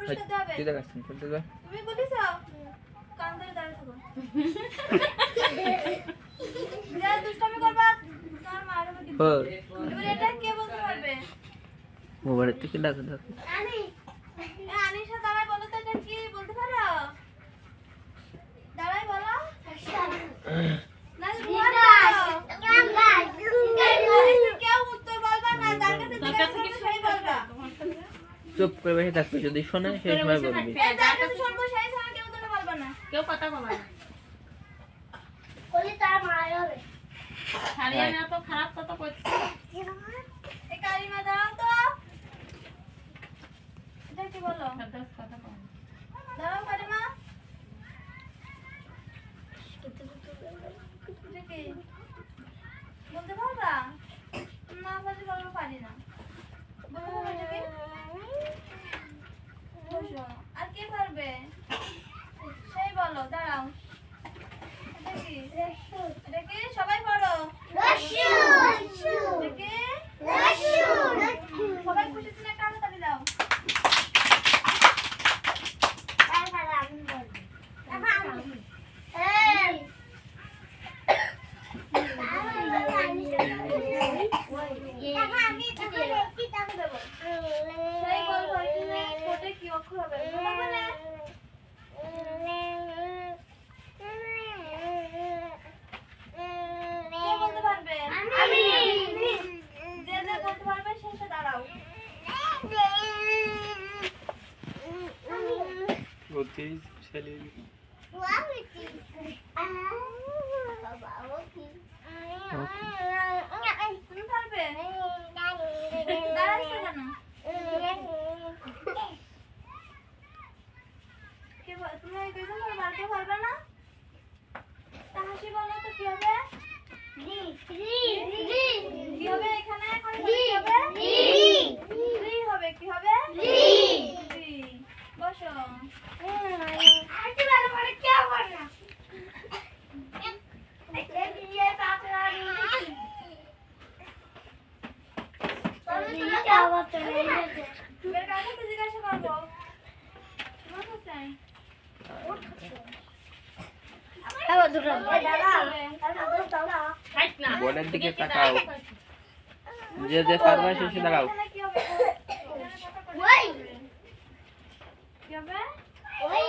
পুরস্কার দেবে তুই দেখাচ্ছিস তুই দেখ তুমি বলিছো কান ধরে দাঁড়িয়ে থাকো যা দুষ্টামি করবা তোমার মারবে কিন্তু এবার এটা কে বলতে পারবে মোবাইল থেকে ডাক ডাক আনিশা দাঁড়াই বলো তো এটা কি বলতে পারো দাঁড়াই বলো না কেউ উত্তর বলবা না যার কাছে জিজ্ঞাসা করবে সেই বলবা চুপ করে বসে থাকবি যদি শোনে সেই সময় বলবি যার কাছে শুনবো সেই সময় কেউ তো বলবা না কেউ কথা বলবে না বলি তার মার হবে ছাড়িয়ে না তো খারাপ কথা করছে এই কালিমা দাও তো এটা কি বলো কথা বল দাও কালিমা এটা কি বলতে পারবা না বলতে বলবো পারি না বলতে পারবে এটা কি বসো আর কে পারবে সেই বলো দাঁড়াও এটা কি এটা কি সবাই পড়ো রস্যু এটা কি রস্যু সবাই খুশি দিনে একটা হাততালি দাও সেই বলবো এখানে কোটে কি অক্ষর হবে বলবে না কে বলতে পারবে আমি যে যে বলতে পারবে সে দাঁড়াও বলতেই ছেলে তুমি পারবে দাঁড়াইছো কেন তুমি এই দুজন ধরে মারতে পারবে না হাসি বলো তো কি হবে কি হবে এখানে এখন কি হবে রি হবে কি হবে রি বসো এবার কার কাছে জিজ্ঞাসা করবো তোমার কাছে হাইট না বোর্ডের দিকে তাকাও যে যে পারবে সে দাঁড়াও এখানে কি হবে কি হবে সবাই